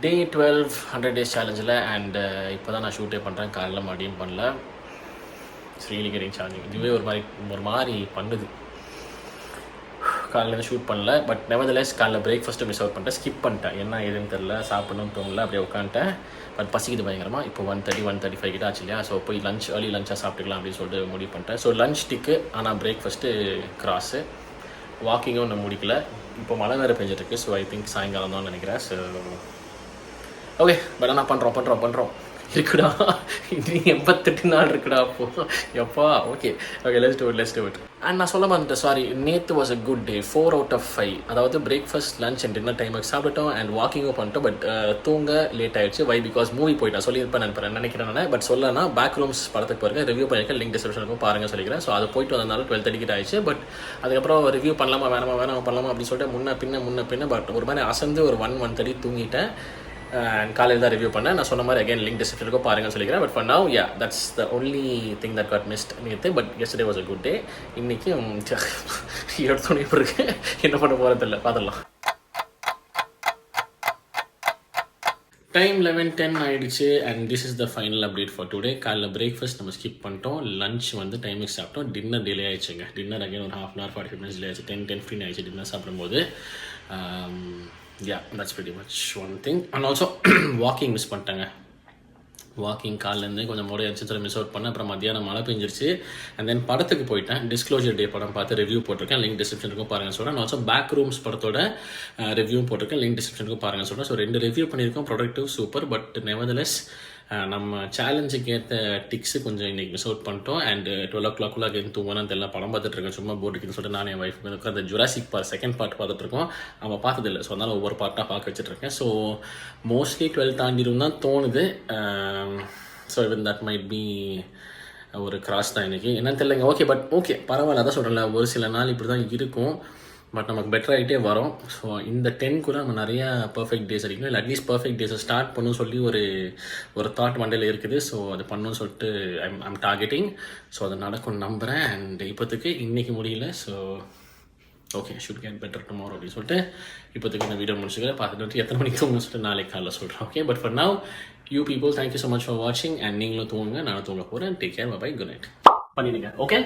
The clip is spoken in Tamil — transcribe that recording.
டே 12 100 days சேலஞ்சில் அண்ட் இப்போ தான் நான் ஷூட்டே பண்ணுறேன். காலையில் மறுபடியும் பண்ணல. Really getting challenging. இதுவே ஒரு மாதிரி பண்ணுது. காலையில் ஷூட் பண்ணல. பட் நெவர்தலெஸ் காலைல பிரேக்ஃபாஸ்ட்டு மிஸ் அவுட் பண்ணிட்டேன். ஸ்கிப் பண்ணிட்டேன். என்ன ஏதுன்னு தெரில, சாப்பிடணும்னு தோணல, அப்படியே உட்காந்துட்டேன். பட் பசிக்குது பயங்கரமாக. இப்போ 1:35 கிட்ட ஆச்சு இல்லையா? ஸோ போய் ஏர்லி லஞ்சாக சாப்பிட்டுக்கலாம் அப்படின்னு சொல்லிட்டு முடிவு பண்ணிட்டேன். ஸோ லஞ்ச் டிக்கு, ஆனால் பிரேக்ஃபாஸ்ட்டு கிராஸு. வாக்கிங்கும் ஒன்று முடிக்கல. இப்போ மழை வேறு பெஞ்சிட்ருக்கு. ஸோ ஐ திங்க் சாயங்காலம் தான் நினைக்கிறேன். ஸோ ஓகே, பட் ஆனால் பண்ணுறோம் இருக்குடா. இது 88 நாள் இருக்குடா அப்போது எப்பா. Okay let's to it. And நான் சொல்ல மாட்டேன், சாரி, நேற்று was a good day. 4 out of 5. அதாவது பிரேக்ஃபாஸ்ட், லஞ்ச் அண்ட் டின்னர் டைமுக்கு சாப்பிட்டோம் அண்ட் வாக்கிங்கும் பண்ணிட்டோம். பட் தூங்க லேட் ஆகிடுச்சு. வை? பிகாஸ் மூவி போயிட்டேன். சொல்லியிருப்பேன் நினைக்கிறேன் நான். பட் சொல்லனா பேக் ரூம்ஸ் படத்துக்கு போயிருக்கேன். ரிவ்யூ பண்ணியிருக்கேன். லிங்க் டிஸ்கிரிப்ஷனுக்கும் பாருங்கள் சொல்லிக்கிறேன். ஸோ அது போயிட்டு வந்ததுனால 12:30 கிட்ட ஆயிடுச்சு. பட் அதுக்கப்புறம் ரிவ்யூ பண்ணலாமா வேணாமா பண்ணலாமா அப்படின்னு சொல்லிட்டு முன்ன பின்ன பட் ஒரு மாதிரி அசந்து ஒரு 1:30 தூங்கிட்டேன். அண்ட் காலையில் தான் ரிவ்யூ பண்ணேன். நான் சொன்ன மாதிரி அகைன் லிங்க் டிஸ்கிரிப்ஷனுக்கும் பாருங்கன்னு சொல்லிக்கிறேன். But for now that's the only thing that got missed நேற்று. But yesterday was a good day. இன்றைக்கி எடுத்தோன்னே இருக்கு. என்ன பண்ண போகிறது இல்லை, பார்த்துடலாம். டைம் 11:10 ஆகிடுச்சு. And this is the final update for today. காலைல பிரேக்ஃபாஸ்ட் நம்ம ஸ்கிப் பண்ணிட்டோம். லஞ்ச் டைமுக்கு சாப்பிட்டோம். டின்னர் டிலே ஆகிடுச்சுங்க. டின்னர் அகைன் ஒரு 1/2 hour 45 minutes டிலே ஆகிடுச்சு. 10:15 ஆகிடுச்சு டின்னர் சாப்பிடும்போது. that's pretty much one thing. And also walking miss பண்ணிட்டேங்க. வாக்கிங் காலிலேருந்து கொஞ்சம் மோடி அடிச்சு மிஸ் அவுட் பண்ணேன். அப்புறம் மத்தியானம் மழை பெஞ்சிருச்சு. அண்ட் தென் படத்துக்கு போயிட்டேன். டிஸ்க்ளோஷர் டே படம் பார்த்து ரிவ்யூ போட்டிருக்கேன். லிங்க் டிஸ்கிரிப்ஷனுக்கும் பாருங்கள் சொல்கிறேன். நான் ஆல்சோ பேக் ரூம்ஸ் படத்தோட ரிவ்யூ போட்டிருக்கேன். லிங்க் டிஸ்கிரிப்ஷனுக்கும் பாருங்கள் சொல்கிறேன். ஸோ 2 ரிவ்யூ பண்ணியிருக்கோம். Productive super. பட் நெவர்தலெஸ் நம்ம சேலஞ்சுக்கு ஏற்ற டிக்ஸு கொஞ்சம் இன்றைக்கி மிஸ் அவுட் பண்ணிட்டோம். அண்ட் 12 o'clock அகைன் தூங்கணும் தெரியல. படம் பார்த்துட்ருக்கேன். சும்மா போட்டுக்குன்னு சொல்லிட்டு நான் என் ஒய்ஃப் அந்த ஜுராசிக் பார்க் செகண்ட் பார்ட் பார்த்துட்ருக்கோம். அவன் பார்த்ததில்லை. ஸோ அதனால் ஒவ்வொரு பார்ட்டாக பார்க்க வச்சுட்ருக்கேன். ஸோ மோஸ்ட்லி 12 தாண்டிடும் தான் தோணுது. ஸோ இவன் தட் மைட் பி ஒரு கிராஸ் தான் இன்றைக்கி. என்னன்னு தெரியலங்க. ஓகே பரவாயில்ல. அதான் சொல்கிறேன்ல, ஒரு சில நாள் இப்படி தான் இருக்கும். பட் நமக்கு பெட்டர் ஆகிட்டே வரும். ஸோ இந்த 10 கூட நம்ம நிறையா பர்ஃபெக்ட் டேஸ் அடிக்கணும். இல்லை அட்லீஸ்ட் பர்ஃபெக்ட் டேஸை ஸ்டார்ட் பண்ணணும்னு சொல்லி ஒரு தாட் மண்டையில் இருக்குது. ஸோ அது பண்ணணும்னு சொல்லிட்டு ஐம் டார்கெட்டிங். ஸோ அது நடக்கும்னு நம்புகிறேன். அண்ட் இப்போதைக்கு இன்றைக்கி முடியல. So okay, should get better tomorrow அப்படின்னு சொல்லிட்டு இப்போதைக்கு இந்த வீடியோ முடிச்சுக்கிறேன். பார்த்துட்டு எத்தனை மணிக்கு தூங்கணும்னு சொல்லிட்டு நாளைக்கு காலையில் சொல்கிறேன். Okay, but for now you people thank you so much for வாட்சிங். அண்ட் நீங்களும் தூங்குங்க, நானும் தூங்க போகிறேன். Take care, bye, good night பண்ணிடுங்க. ஓகே.